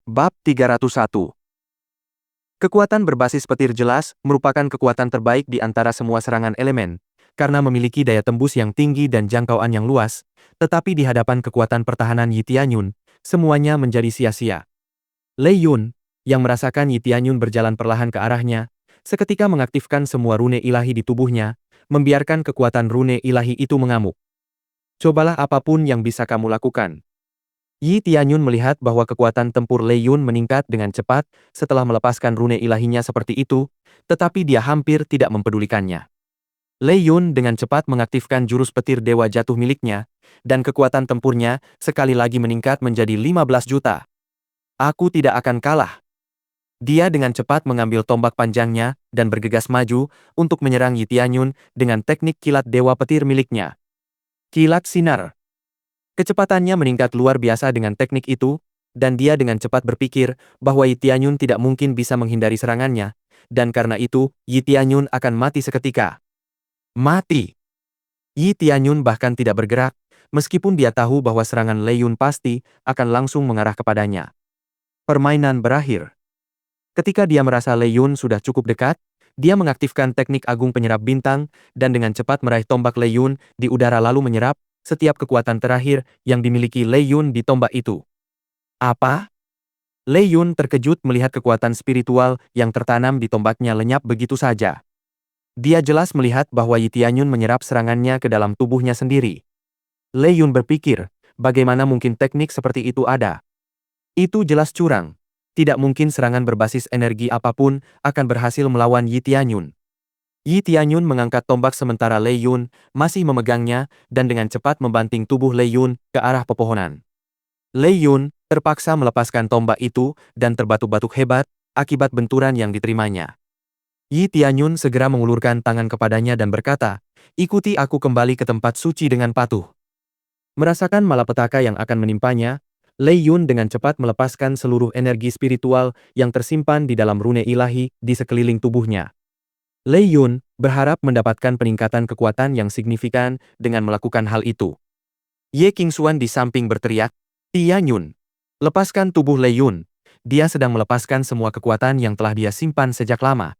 Bab 301. Kekuatan berbasis petir jelas merupakan kekuatan terbaik di antara semua serangan elemen, karena memiliki daya tembus yang tinggi dan jangkauan yang luas, tetapi di hadapan kekuatan pertahanan Yi Tianyun, semuanya menjadi sia-sia. Lei Yun, yang merasakan Yi Tianyun berjalan perlahan ke arahnya, seketika mengaktifkan semua rune ilahi di tubuhnya, membiarkan kekuatan rune ilahi itu mengamuk. Cobalah apapun yang bisa kamu lakukan. Yi Tianyun melihat bahwa kekuatan tempur Lei Yun meningkat dengan cepat setelah melepaskan rune ilahinya seperti itu, tetapi dia hampir tidak mempedulikannya. Lei Yun dengan cepat mengaktifkan jurus petir dewa jatuh miliknya, dan kekuatan tempurnya sekali lagi meningkat menjadi 15 juta. Aku tidak akan kalah. Dia dengan cepat mengambil tombak panjangnya dan bergegas maju untuk menyerang Yi Tianyun dengan teknik kilat dewa petir miliknya. Kilat sinar. Kecepatannya meningkat luar biasa dengan teknik itu, dan dia dengan cepat berpikir bahwa Yi Tianyun tidak mungkin bisa menghindari serangannya, dan karena itu, Yi Tianyun akan mati seketika. Mati! Yi Tianyun bahkan tidak bergerak, meskipun dia tahu bahwa serangan Lei Yun pasti akan langsung mengarah kepadanya. Permainan berakhir. Ketika dia merasa Lei Yun sudah cukup dekat, dia mengaktifkan teknik agung penyerap bintang, dan dengan cepat meraih tombak Lei Yun di udara lalu menyerap setiap kekuatan terakhir yang dimiliki Lei Yun di tombak itu. Apa? Lei Yun terkejut melihat kekuatan spiritual yang tertanam di tombaknya lenyap begitu saja. Dia jelas melihat bahwa Yi Tianyun menyerap serangannya ke dalam tubuhnya sendiri. Lei Yun berpikir, bagaimana mungkin teknik seperti itu ada? Itu jelas curang. Tidak mungkin serangan berbasis energi apapun akan berhasil melawan Yi Tianyun. Yi Tianyun mengangkat tombak sementara Lei Yun masih memegangnya dan dengan cepat membanting tubuh Lei Yun ke arah pepohonan. Lei Yun terpaksa melepaskan tombak itu dan terbatuk-batuk hebat akibat benturan yang diterimanya. Yi Tianyun segera mengulurkan tangan kepadanya dan berkata, "Ikuti aku kembali ke tempat suci dengan patuh." Merasakan malapetaka yang akan menimpanya, Lei Yun dengan cepat melepaskan seluruh energi spiritual yang tersimpan di dalam rune ilahi di sekeliling tubuhnya. Lei Yun berharap mendapatkan peningkatan kekuatan yang signifikan dengan melakukan hal itu. Ye Qingxuan di samping berteriak, "Tianyun, lepaskan tubuh Lei Yun. Dia sedang melepaskan semua kekuatan yang telah dia simpan sejak lama."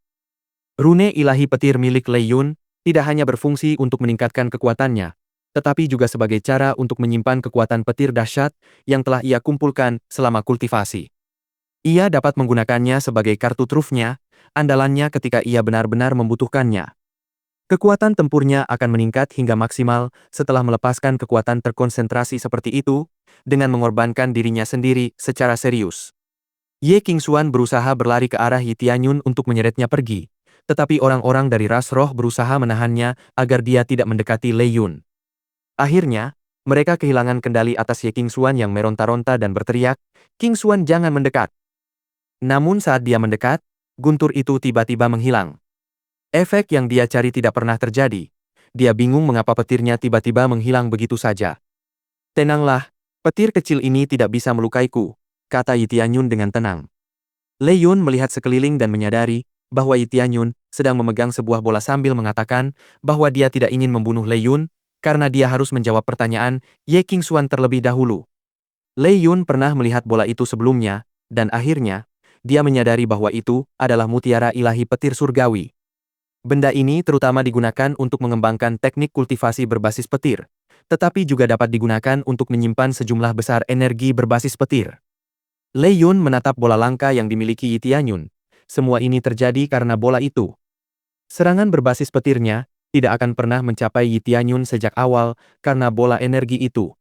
Rune ilahi petir milik Lei Yun tidak hanya berfungsi untuk meningkatkan kekuatannya, tetapi juga sebagai cara untuk menyimpan kekuatan petir dahsyat yang telah ia kumpulkan selama kultivasi. Ia dapat menggunakannya sebagai kartu trufnya, andalannya ketika ia benar-benar membutuhkannya. Kekuatan tempurnya akan meningkat hingga maksimal setelah melepaskan kekuatan terkonsentrasi seperti itu, dengan mengorbankan dirinya sendiri secara serius. Ye Qingxuan berusaha berlari ke arah Yi Tianyun untuk menyeretnya pergi, tetapi orang-orang dari ras roh berusaha menahannya agar dia tidak mendekati Lei Yun. Akhirnya, mereka kehilangan kendali atas Ye Qingxuan yang meronta-ronta dan berteriak, "Qingxuan jangan mendekat!" Namun saat dia mendekat, guntur itu tiba-tiba menghilang. Efek yang dia cari tidak pernah terjadi. Dia bingung mengapa petirnya tiba-tiba menghilang begitu saja. "Tenanglah, petir kecil ini tidak bisa melukaiku," kata Yi Tianyun dengan tenang. Lei Yun melihat sekeliling dan menyadari bahwa Yi Tianyun sedang memegang sebuah bola sambil mengatakan bahwa dia tidak ingin membunuh Lei Yun, karena dia harus menjawab pertanyaan Ye Qingxuan terlebih dahulu. Lei Yun pernah melihat bola itu sebelumnya, dan akhirnya, dia menyadari bahwa itu adalah mutiara ilahi petir surgawi. Benda ini terutama digunakan untuk mengembangkan teknik kultivasi berbasis petir, tetapi juga dapat digunakan untuk menyimpan sejumlah besar energi berbasis petir. Lei Yun menatap bola langka yang dimiliki Yi Tianyun. Semua ini terjadi karena bola itu. Serangan berbasis petirnya tidak akan pernah mencapai Yi Tianyun sejak awal karena bola energi itu.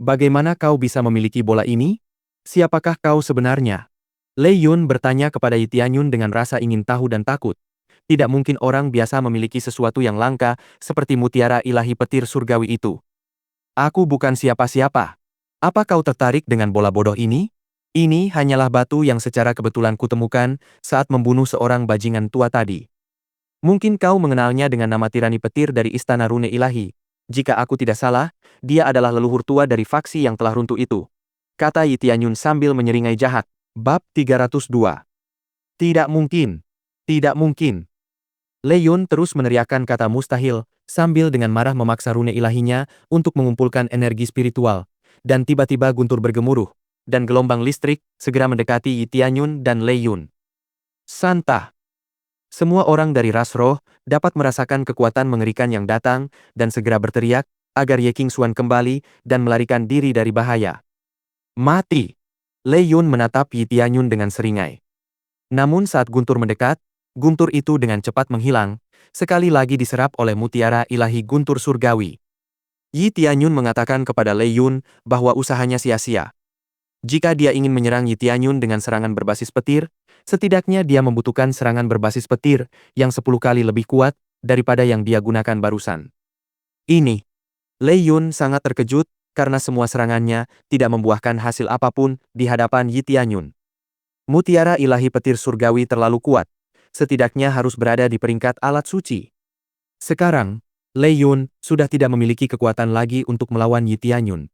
"Bagaimana kau bisa memiliki bola ini? Siapakah kau sebenarnya?" Lei Yun bertanya kepada Yi Tianyun dengan rasa ingin tahu dan takut. Tidak mungkin orang biasa memiliki sesuatu yang langka seperti mutiara ilahi petir surgawi itu. "Aku bukan siapa-siapa. Apa kau tertarik dengan bola bodoh ini? Ini hanyalah batu yang secara kebetulan kutemukan saat membunuh seorang bajingan tua tadi. Mungkin kau mengenalnya dengan nama tirani petir dari Istana Rune Ilahi. Jika aku tidak salah, dia adalah leluhur tua dari faksi yang telah runtuh itu," kata Yi Tianyun sambil menyeringai jahat. Bab 302. Tidak mungkin. Tidak mungkin. Lei Yun terus meneriakkan kata mustahil, sambil dengan marah memaksa rune ilahinya untuk mengumpulkan energi spiritual, dan tiba-tiba guntur bergemuruh, dan gelombang listrik segera mendekati Yi Tianyun dan Lei Yun. Santa. Semua orang dari ras roh dapat merasakan kekuatan mengerikan yang datang dan segera berteriak agar Ye Qingshuan kembali dan melarikan diri dari bahaya. Mati! Lei Yun menatap Yi Tianyun dengan seringai. Namun saat guntur mendekat, guntur itu dengan cepat menghilang, sekali lagi diserap oleh mutiara ilahi guntur surgawi. Yi Tianyun mengatakan kepada Lei Yun bahwa usahanya sia-sia. Jika dia ingin menyerang Yi Tianyun dengan serangan berbasis petir, setidaknya dia membutuhkan serangan berbasis petir yang 10 kali lebih kuat daripada yang dia gunakan barusan. Ini. Lei Yun sangat terkejut karena semua serangannya tidak membuahkan hasil apapun di hadapan Yi Tianyun. Mutiara ilahi petir surgawi terlalu kuat, setidaknya harus berada di peringkat alat suci. Sekarang, Lei Yun sudah tidak memiliki kekuatan lagi untuk melawan Yi Tianyun.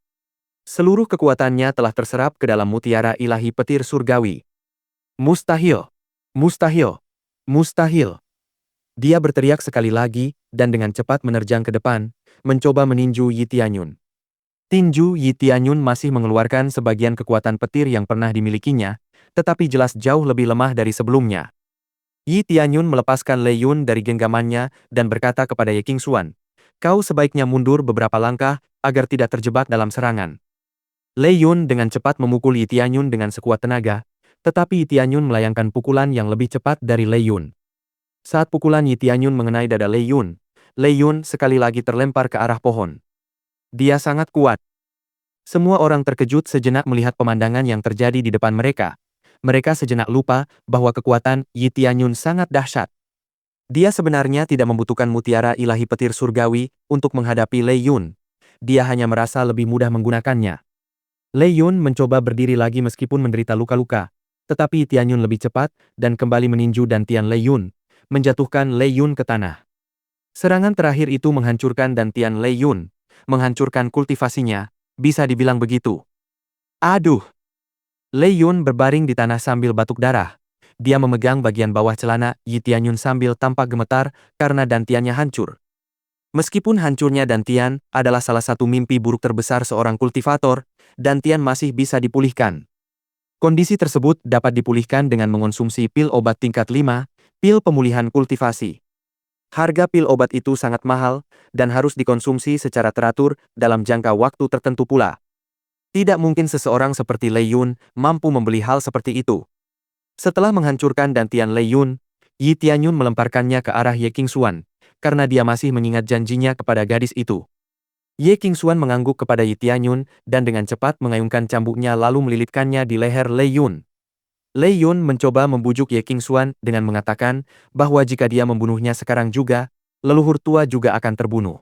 Seluruh kekuatannya telah terserap ke dalam mutiara ilahi petir surgawi. Mustahil! Mustahil! Mustahil! Dia berteriak sekali lagi dan dengan cepat menerjang ke depan, mencoba meninju Yi Tianyun. Tinju Yi Tianyun masih mengeluarkan sebagian kekuatan petir yang pernah dimilikinya, tetapi jelas jauh lebih lemah dari sebelumnya. Yi Tianyun melepaskan Lei Yun dari genggamannya dan berkata kepada Ye Qingshuan, "Kau sebaiknya mundur beberapa langkah agar tidak terjebak dalam serangan." Lei Yun dengan cepat memukul Yi Tianyun dengan sekuat tenaga, tetapi Yi Tianyun melayangkan pukulan yang lebih cepat dari Lei Yun. Saat pukulan Yi Tianyun mengenai dada Lei Yun sekali lagi terlempar ke arah pohon. Dia sangat kuat. Semua orang terkejut sejenak melihat pemandangan yang terjadi di depan mereka. Mereka sejenak lupa bahwa kekuatan Yi Tianyun sangat dahsyat. Dia sebenarnya tidak membutuhkan mutiara ilahi petir surgawi untuk menghadapi Lei Yun. Dia hanya merasa lebih mudah menggunakannya. Lei Yun mencoba berdiri lagi meskipun menderita luka-luka, tetapi Yi Tianyun lebih cepat dan kembali meninju dantian Lei Yun, menjatuhkan Lei Yun ke tanah. Serangan terakhir itu menghancurkan dantian Lei Yun, menghancurkan kultivasinya, bisa dibilang begitu. Aduh! Lei Yun berbaring di tanah sambil batuk darah. Dia memegang bagian bawah celana Yi Tianyun sambil tampak gemetar karena dantiannya hancur. Meskipun hancurnya dantian adalah salah satu mimpi buruk terbesar seorang kultivator, dantian masih bisa dipulihkan. Kondisi tersebut dapat dipulihkan dengan mengonsumsi pil obat tingkat 5, pil pemulihan kultivasi. Harga pil obat itu sangat mahal dan harus dikonsumsi secara teratur dalam jangka waktu tertentu pula. Tidak mungkin seseorang seperti Lei Yun mampu membeli hal seperti itu. Setelah menghancurkan dantian Lei Yun, Yi Tianyun melemparkannya ke arah Ye Qingshuan, karena dia masih mengingat janjinya kepada gadis itu. Ye Qingshuan mengangguk kepada Yi Tianyun dan dengan cepat mengayunkan cambuknya lalu melilitkannya di leher Lei Yun. Lei Yun mencoba membujuk Ye Qingshuan dengan mengatakan bahwa jika dia membunuhnya sekarang juga, leluhur tua juga akan terbunuh.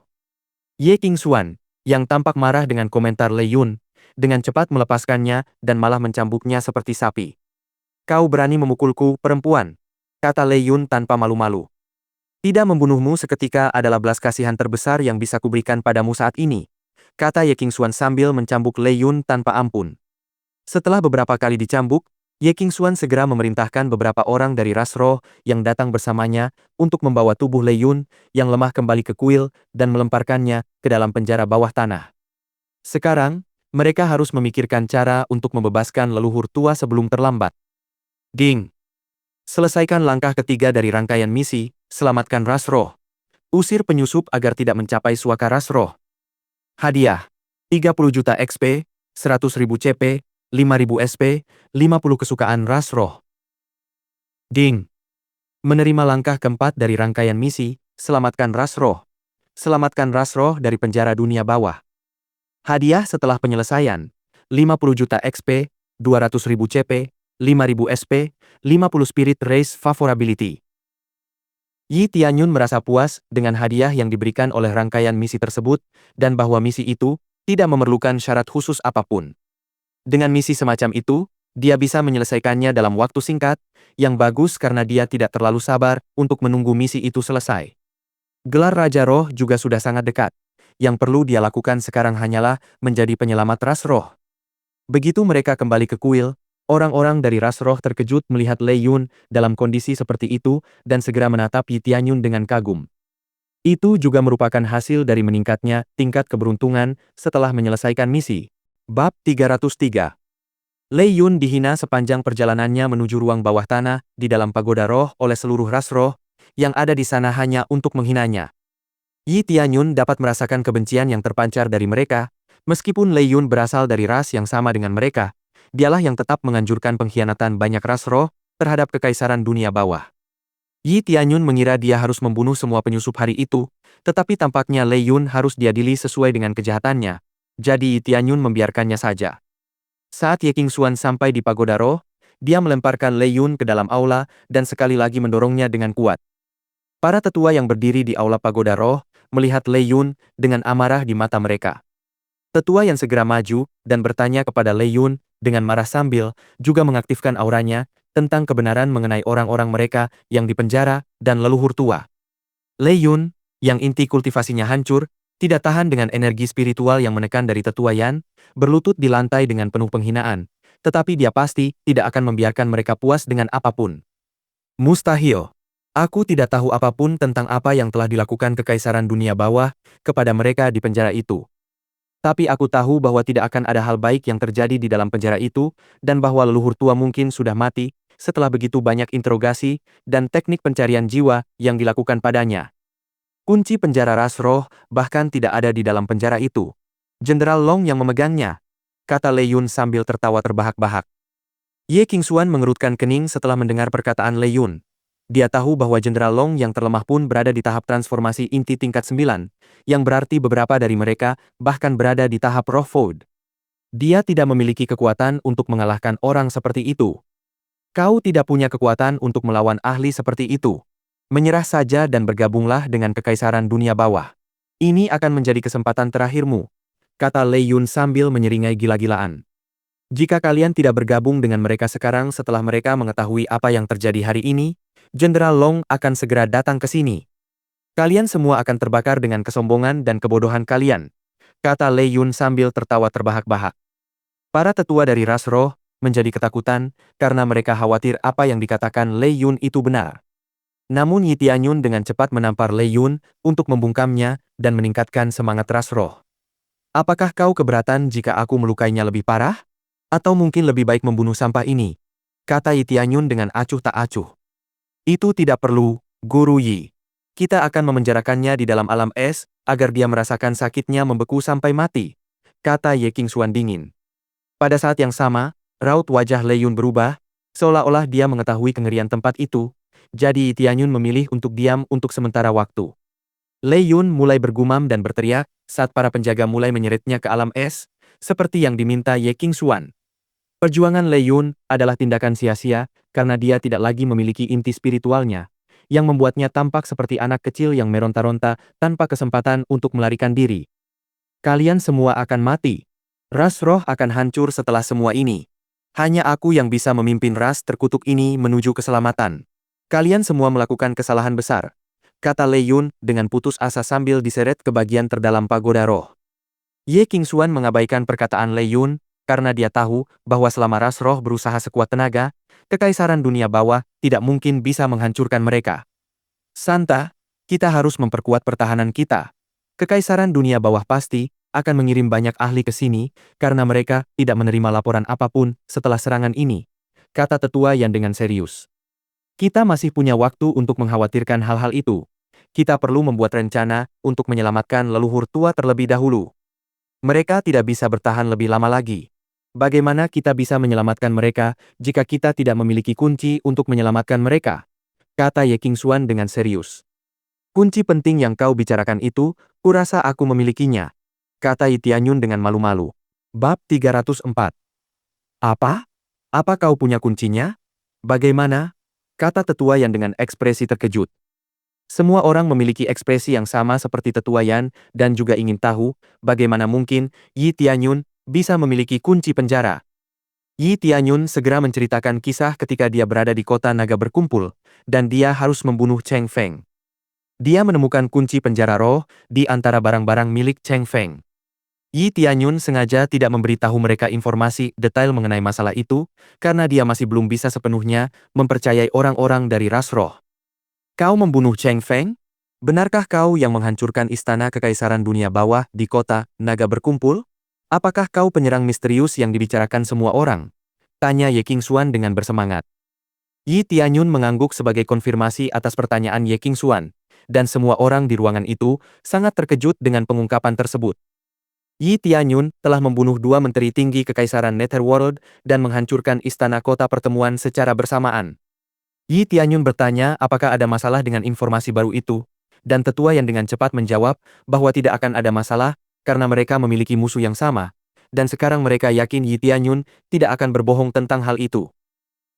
Ye Qingshuan, yang tampak marah dengan komentar Lei Yun, dengan cepat melepaskannya dan malah mencambuknya seperti sapi. "Kau berani memukulku, perempuan," kata Lei Yun tanpa malu-malu. "Tidak membunuhmu seketika adalah belas kasihan terbesar yang bisa kuberikan padamu saat ini," kata Ye Qingshuan sambil mencambuk Lei Yun tanpa ampun. Setelah beberapa kali dicambuk, Ye Qingshuan segera memerintahkan beberapa orang dari ras roh yang datang bersamanya untuk membawa tubuh Lei Yun yang lemah kembali ke kuil dan melemparkannya ke dalam penjara bawah tanah. Sekarang, mereka harus memikirkan cara untuk membebaskan leluhur tua sebelum terlambat. Ding! Selesaikan langkah ketiga dari rangkaian misi, selamatkan ras roh. Usir penyusup agar tidak mencapai suaka ras roh. Hadiah. 30 juta XP, 100.000 CP, 5.000 SP, 50 kesukaan ras roh. Ding. Menerima langkah keempat dari rangkaian misi, selamatkan ras roh. Selamatkan ras roh dari penjara dunia bawah. Hadiah setelah penyelesaian. 50 juta XP, 200.000 CP, 5.000 SP, 50 Spirit Race Favorability. Yi Tianyun merasa puas dengan hadiah yang diberikan oleh rangkaian misi tersebut, dan bahwa misi itu tidak memerlukan syarat khusus apapun. Dengan misi semacam itu, dia bisa menyelesaikannya dalam waktu singkat, yang bagus karena dia tidak terlalu sabar untuk menunggu misi itu selesai. Gelar Raja Roh juga sudah sangat dekat. Yang perlu dia lakukan sekarang hanyalah menjadi penyelamat ras roh. Begitu mereka kembali ke kuil, orang-orang dari ras roh terkejut melihat Lei Yun dalam kondisi seperti itu dan segera menatap Yi Tianyun dengan kagum. Itu juga merupakan hasil dari meningkatnya tingkat keberuntungan setelah menyelesaikan misi. Bab 303. Lei Yun dihina sepanjang perjalanannya menuju ruang bawah tanah di dalam pagoda roh oleh seluruh ras roh yang ada di sana hanya untuk menghinanya. Yi Tianyun dapat merasakan kebencian yang terpancar dari mereka, meskipun Lei Yun berasal dari ras yang sama dengan mereka. Dialah yang tetap menganjurkan pengkhianatan banyak ras roh terhadap kekaisaran dunia bawah. Yi Tianyun mengira dia harus membunuh semua penyusup hari itu, tetapi tampaknya Lei Yun harus diadili sesuai dengan kejahatannya. Jadi Yi Tianyun membiarkannya saja. Saat Ye Qingxuan sampai di pagoda roh, dia melemparkan Lei Yun ke dalam aula dan sekali lagi mendorongnya dengan kuat. Para tetua yang berdiri di aula pagoda roh melihat Lei Yun dengan amarah di mata mereka. Tetua yang segera maju dan bertanya kepada Lei Yun dengan marah sambil juga mengaktifkan auranya tentang kebenaran mengenai orang-orang mereka yang dipenjara dan leluhur tua. Lei Yun, yang inti kultivasinya hancur, tidak tahan dengan energi spiritual yang menekan dari tetua Yan, berlutut di lantai dengan penuh penghinaan, tetapi dia pasti tidak akan membiarkan mereka puas dengan apapun. Mustahil. Aku tidak tahu apapun tentang apa yang telah dilakukan kekaisaran dunia bawah kepada mereka di penjara itu. Tapi aku tahu bahwa tidak akan ada hal baik yang terjadi di dalam penjara itu, dan bahwa leluhur tua mungkin sudah mati setelah begitu banyak interogasi dan teknik pencarian jiwa yang dilakukan padanya. Kunci penjara ras roh bahkan tidak ada di dalam penjara itu. Jenderal Long yang memegangnya, kata Lei Yun sambil tertawa terbahak-bahak. Ye Qingxuan mengerutkan kening setelah mendengar perkataan Lei Yun. Dia tahu bahwa Jenderal Long yang terlemah pun berada di tahap transformasi inti tingkat 9, yang berarti beberapa dari mereka bahkan berada di tahap roh Food. Dia tidak memiliki kekuatan untuk mengalahkan orang seperti itu. Kau tidak punya kekuatan untuk melawan ahli seperti itu. Menyerah saja dan bergabunglah dengan kekaisaran dunia bawah. Ini akan menjadi kesempatan terakhirmu, kata Lei Yun sambil menyeringai gila-gilaan. Jika kalian tidak bergabung dengan mereka sekarang setelah mereka mengetahui apa yang terjadi hari ini, Jenderal Long akan segera datang ke sini. Kalian semua akan terbakar dengan kesombongan dan kebodohan kalian, kata Lei Yun sambil tertawa terbahak-bahak. Para tetua dari ras roh menjadi ketakutan karena mereka khawatir apa yang dikatakan Lei Yun itu benar. Namun Yi Tianyun dengan cepat menampar Lei Yun untuk membungkamnya dan meningkatkan semangat ras roh. Apakah kau keberatan jika aku melukainya lebih parah? Atau mungkin lebih baik membunuh sampah ini? Kata Yi Tianyun dengan acuh tak acuh. Itu tidak perlu, Guru Yi. Kita akan memenjarakannya di dalam alam es, agar dia merasakan sakitnya membeku sampai mati, kata Ye Qingxuan dingin. Pada saat yang sama, raut wajah Lei Yun berubah, seolah-olah dia mengetahui kengerian tempat itu. Jadi Yi Tianyun memilih untuk diam untuk sementara waktu. Lei Yun mulai bergumam dan berteriak saat para penjaga mulai menyeretnya ke alam es, seperti yang diminta Ye Qingxuan. Perjuangan Lei Yun adalah tindakan sia-sia karena dia tidak lagi memiliki inti spiritualnya, yang membuatnya tampak seperti anak kecil yang meronta-ronta tanpa kesempatan untuk melarikan diri. Kalian semua akan mati. Ras roh akan hancur setelah semua ini. Hanya aku yang bisa memimpin ras terkutuk ini menuju keselamatan. Kalian semua melakukan kesalahan besar, kata Lei Yun dengan putus asa sambil diseret ke bagian terdalam pagoda roh. Ye Qingxuan mengabaikan perkataan Lei Yun karena dia tahu bahwa selama ras roh berusaha sekuat tenaga, kekaisaran dunia bawah tidak mungkin bisa menghancurkan mereka. Santa, kita harus memperkuat pertahanan kita. Kekaisaran dunia bawah pasti akan mengirim banyak ahli ke sini karena mereka tidak menerima laporan apapun setelah serangan ini, kata tetua yang dengan serius. Kita masih punya waktu untuk mengkhawatirkan hal-hal itu. Kita perlu membuat rencana untuk menyelamatkan leluhur tua terlebih dahulu. Mereka tidak bisa bertahan lebih lama lagi. Bagaimana kita bisa menyelamatkan mereka jika kita tidak memiliki kunci untuk menyelamatkan mereka? Kata Ye Qingxuan dengan serius. Kunci penting yang kau bicarakan itu, kurasa aku memilikinya, kata Yi Tianyun dengan malu-malu. Bab 304. Apa? Apa kau punya kuncinya? Bagaimana? Kata tetua Yan dengan ekspresi terkejut. Semua orang memiliki ekspresi yang sama seperti tetua Yan dan juga ingin tahu bagaimana mungkin Yi Tianyun bisa memiliki kunci penjara. Yi Tianyun segera menceritakan kisah ketika dia berada di kota naga berkumpul dan dia harus membunuh Cheng Feng. Dia menemukan kunci penjara roh di antara barang-barang milik Cheng Feng. Yi Tianyun sengaja tidak memberitahu mereka informasi detail mengenai masalah itu, karena dia masih belum bisa sepenuhnya mempercayai orang-orang dari ras roh. Kau membunuh Cheng Feng? Benarkah kau yang menghancurkan istana kekaisaran dunia bawah di kota naga berkumpul? Apakah kau penyerang misterius yang dibicarakan semua orang? Tanya Ye Qingxuan dengan bersemangat. Yi Tianyun mengangguk sebagai konfirmasi atas pertanyaan Ye Qingxuan, dan semua orang di ruangan itu sangat terkejut dengan pengungkapan tersebut. Yi Tianyun telah membunuh dua menteri tinggi Kekaisaran Netherworld dan menghancurkan istana kota pertemuan secara bersamaan. Yi Tianyun bertanya apakah ada masalah dengan informasi baru itu, dan tetua yang dengan cepat menjawab bahwa tidak akan ada masalah karena mereka memiliki musuh yang sama, dan sekarang mereka yakin Yi Tianyun tidak akan berbohong tentang hal itu.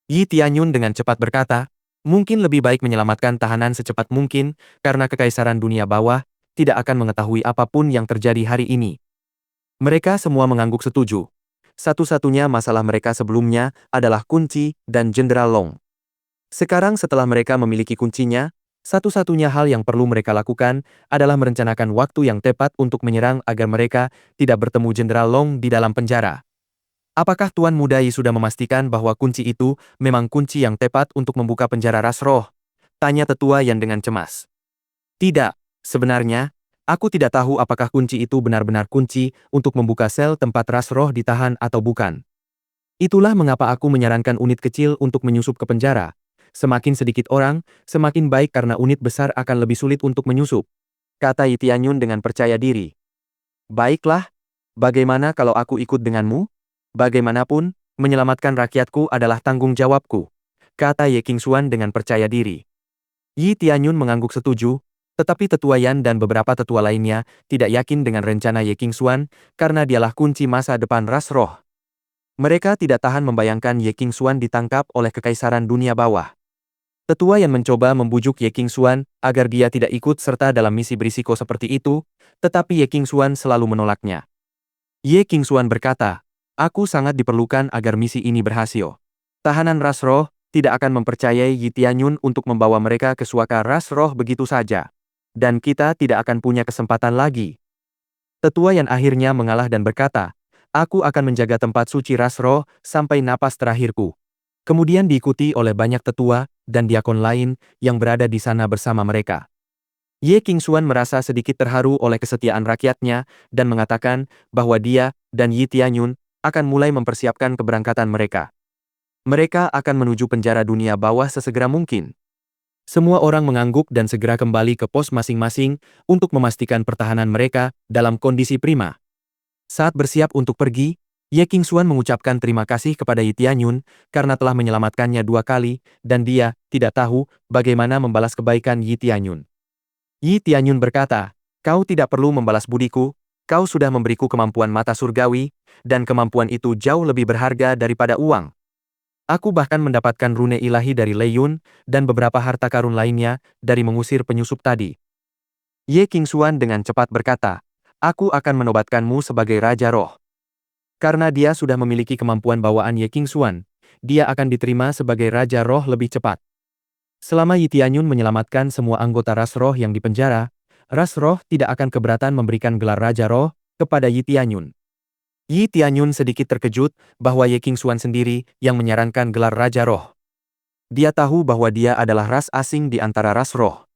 Yi Tianyun dengan cepat berkata, mungkin lebih baik menyelamatkan tahanan secepat mungkin karena Kekaisaran Dunia Bawah tidak akan mengetahui apapun yang terjadi hari ini. Mereka semua mengangguk setuju. Satu-satunya masalah mereka sebelumnya adalah kunci dan Jenderal Long. Sekarang setelah mereka memiliki kuncinya, satu-satunya hal yang perlu mereka lakukan adalah merencanakan waktu yang tepat untuk menyerang agar mereka tidak bertemu Jenderal Long di dalam penjara. Apakah Tuan Muda Yi sudah memastikan bahwa kunci itu memang kunci yang tepat untuk membuka penjara ras roh? Tanya tetua Yan dengan cemas. Tidak, sebenarnya, aku tidak tahu apakah kunci itu benar-benar kunci untuk membuka sel tempat ras roh ditahan atau bukan. Itulah mengapa aku menyarankan unit kecil untuk menyusup ke penjara. Semakin sedikit orang, semakin baik karena unit besar akan lebih sulit untuk menyusup, kata Yi Tianyun dengan percaya diri. Baiklah, bagaimana kalau aku ikut denganmu? Bagaimanapun, menyelamatkan rakyatku adalah tanggung jawabku, kata Ye Qingxuan dengan percaya diri. Yi Tianyun mengangguk setuju, tetapi tetua Yan dan beberapa tetua lainnya tidak yakin dengan rencana Ye Qingxuan karena dialah kunci masa depan ras roh. Mereka tidak tahan membayangkan Ye Qingxuan ditangkap oleh Kekaisaran Dunia Bawah. Tetua yang mencoba membujuk Ye Qingxuan agar dia tidak ikut serta dalam misi berisiko seperti itu, tetapi Ye Qingxuan selalu menolaknya. Ye Qingxuan berkata, aku sangat diperlukan agar misi ini berhasil. Tahanan ras roh tidak akan mempercayai Yi Tianyun untuk membawa mereka ke suaka ras roh begitu saja. Dan kita tidak akan punya kesempatan lagi. Tetua yang akhirnya mengalah dan berkata, aku akan menjaga tempat suci ras roh sampai napas terakhirku. Kemudian diikuti oleh banyak tetua dan diakon lain yang berada di sana bersama mereka. Ye Qingxuan merasa sedikit terharu oleh kesetiaan rakyatnya dan mengatakan bahwa dia dan Yi Tianyun akan mulai mempersiapkan keberangkatan mereka. Mereka akan menuju penjara dunia bawah sesegera mungkin. Semua orang mengangguk dan segera kembali ke pos masing-masing untuk memastikan pertahanan mereka dalam kondisi prima. Saat bersiap untuk pergi, Ye Qingxuan mengucapkan terima kasih kepada Yi Tianyun karena telah menyelamatkannya 2 kali, dan dia tidak tahu bagaimana membalas kebaikan Yi Tianyun. Yi Tianyun berkata, kau tidak perlu membalas budiku, kau sudah memberiku kemampuan mata surgawi, dan kemampuan itu jauh lebih berharga daripada uang. Aku bahkan mendapatkan rune ilahi dari Lei Yun dan beberapa harta karun lainnya dari mengusir penyusup tadi. Ye Qingxuan dengan cepat berkata, aku akan menobatkanmu sebagai Raja Roh. Karena dia sudah memiliki kemampuan bawaan Ye Qingxuan, dia akan diterima sebagai Raja Roh lebih cepat. Selama Yi Tianyun menyelamatkan semua anggota ras roh yang dipenjara, ras roh tidak akan keberatan memberikan gelar Raja Roh kepada Yi Tianyun. Yi Tianyun sedikit terkejut bahwa Ye Qingxuan sendiri yang menyarankan gelar Raja Roh. Dia tahu bahwa dia adalah ras asing di antara ras roh.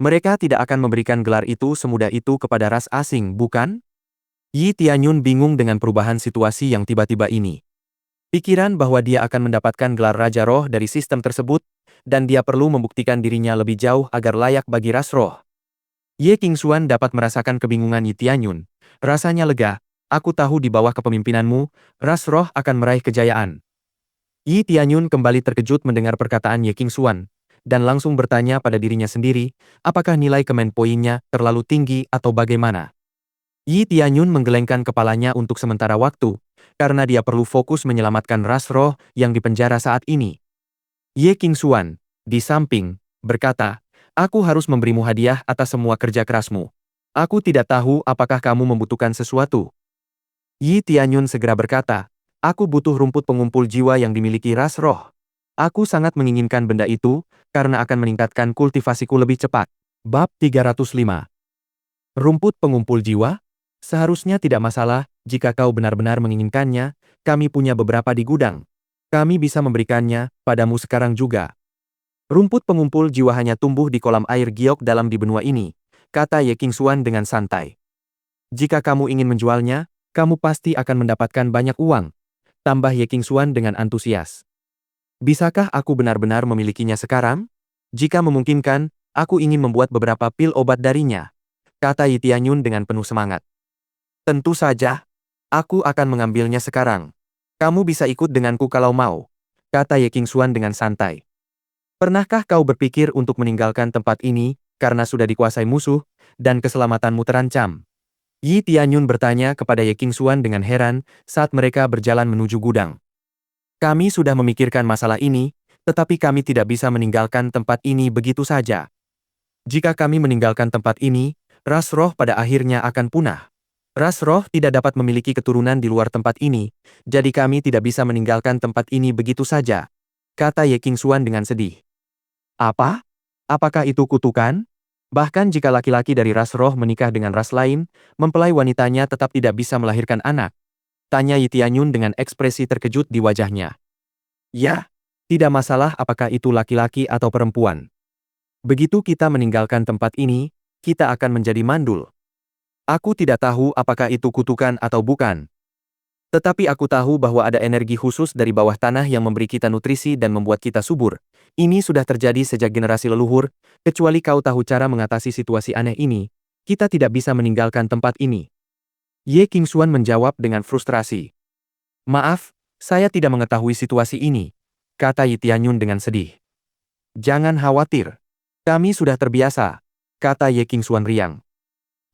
Mereka tidak akan memberikan gelar itu semudah itu kepada ras asing, bukan? Yi Tianyun bingung dengan perubahan situasi yang tiba-tiba ini. Pikiran bahwa dia akan mendapatkan gelar Raja Roh dari sistem tersebut, dan dia perlu membuktikan dirinya lebih jauh agar layak bagi ras roh. Ye Qingxuan dapat merasakan kebingungan Yi Tianyun. Rasanya lega, aku tahu di bawah kepemimpinanmu, ras roh akan meraih kejayaan. Yi Tianyun kembali terkejut mendengar perkataan Ye Qingxuan, dan langsung bertanya pada dirinya sendiri, apakah nilai kemenpoinnya terlalu tinggi atau bagaimana. Yi Tianyun menggelengkan kepalanya untuk sementara waktu, karena dia perlu fokus menyelamatkan ras roh yang dipenjara saat ini. Ye Qingxuan, di samping, berkata, aku harus memberimu hadiah atas semua kerja kerasmu. Aku tidak tahu apakah kamu membutuhkan sesuatu. Yi Tianyun segera berkata, aku butuh rumput pengumpul jiwa yang dimiliki ras roh. Aku sangat menginginkan benda itu, karena akan meningkatkan kultivasiku lebih cepat. Bab 305. Rumput pengumpul jiwa? Seharusnya tidak masalah, jika kau benar-benar menginginkannya, kami punya beberapa di gudang. Kami bisa memberikannya padamu sekarang juga. Rumput pengumpul jiwa hanya tumbuh di kolam air giok dalam di benua ini, kata Ye Qingxuan dengan santai. Jika kamu ingin menjualnya, kamu pasti akan mendapatkan banyak uang. Tambah Ye Qingxuan dengan antusias. Bisakah aku benar-benar memilikinya sekarang? Jika memungkinkan, aku ingin membuat beberapa pil obat darinya, kata Yi Tianyun dengan penuh semangat. Tentu saja. Aku akan mengambilnya sekarang. Kamu bisa ikut denganku kalau mau, kata Ye Qingxuan dengan santai. Pernahkah kau berpikir untuk meninggalkan tempat ini, karena sudah dikuasai musuh, dan keselamatanmu terancam? Yi Tianyun bertanya kepada Ye Qingxuan dengan heran saat mereka berjalan menuju gudang. Kami sudah memikirkan masalah ini, tetapi kami tidak bisa meninggalkan tempat ini begitu saja. Jika kami meninggalkan tempat ini, ras roh pada akhirnya akan punah. Ras roh tidak dapat memiliki keturunan di luar tempat ini, jadi kami tidak bisa meninggalkan tempat ini begitu saja, kata Ye Qingxuan dengan sedih. Apa? Apakah itu kutukan? Bahkan jika laki-laki dari ras roh menikah dengan ras lain, mempelai wanitanya tetap tidak bisa melahirkan anak. Tanya Yi Tianyun dengan ekspresi terkejut di wajahnya. Ya, tidak masalah apakah itu laki-laki atau perempuan. Begitu kita meninggalkan tempat ini, kita akan menjadi mandul. Aku tidak tahu apakah itu kutukan atau bukan. Tetapi aku tahu bahwa ada energi khusus dari bawah tanah yang memberi kita nutrisi dan membuat kita subur. Ini sudah terjadi sejak generasi leluhur, kecuali kau tahu cara mengatasi situasi aneh ini, kita tidak bisa meninggalkan tempat ini. Ye Qingxuan menjawab dengan frustrasi. Maaf, saya tidak mengetahui situasi ini, kata Yi Tianyun dengan sedih. Jangan khawatir. Kami sudah terbiasa, kata Ye Qingxuan riang.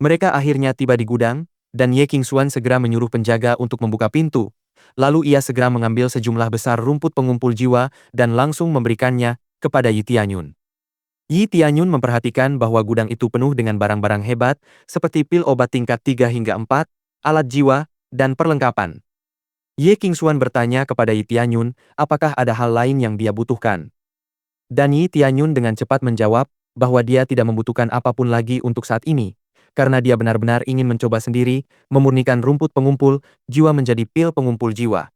Mereka akhirnya tiba di gudang, dan Ye Qingxuan segera menyuruh penjaga untuk membuka pintu. Lalu ia segera mengambil sejumlah besar rumput pengumpul jiwa dan langsung memberikannya kepada Yi Tianyun. Yi Tianyun memperhatikan bahwa gudang itu penuh dengan barang-barang hebat, seperti pil obat tingkat 3 hingga 4, alat jiwa, dan perlengkapan. Ye Qingxuan bertanya kepada Yi Tianyun, apakah ada hal lain yang dia butuhkan. Dan Yi Tianyun dengan cepat menjawab bahwa dia tidak membutuhkan apapun lagi untuk saat ini, karena dia benar-benar ingin mencoba sendiri, memurnikan rumput pengumpul jiwa menjadi pil pengumpul jiwa.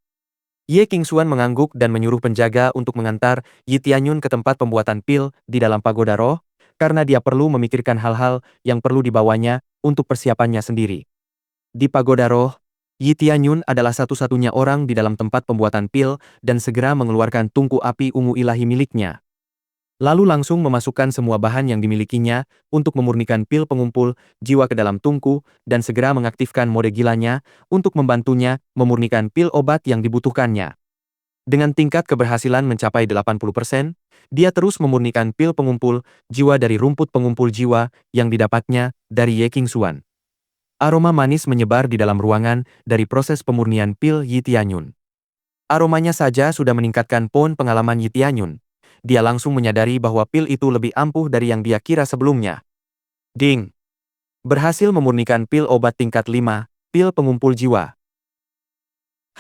Ye Qingxuan mengangguk dan menyuruh penjaga untuk mengantar Yi Tianyun ke tempat pembuatan pil di dalam pagoda roh, karena dia perlu memikirkan hal-hal yang perlu dibawanya untuk persiapannya sendiri. Di pagoda roh, Yi Tianyun adalah satu-satunya orang di dalam tempat pembuatan pil dan segera mengeluarkan tungku api ungu ilahi miliknya. Lalu langsung memasukkan semua bahan yang dimilikinya untuk memurnikan pil pengumpul jiwa ke dalam tungku dan segera mengaktifkan mode gilanya untuk membantunya memurnikan pil obat yang dibutuhkannya. Dengan tingkat keberhasilan mencapai 80%, dia terus memurnikan pil pengumpul jiwa dari rumput pengumpul jiwa yang didapatnya dari Ye Qingxuan. Aroma manis menyebar di dalam ruangan dari proses pemurnian pil Yi Tianyun. Aromanya saja sudah meningkatkan poin pengalaman Yi Tianyun. Dia langsung menyadari bahwa pil itu lebih ampuh dari yang dia kira sebelumnya. Ding! Berhasil memurnikan pil obat tingkat 5, pil pengumpul jiwa.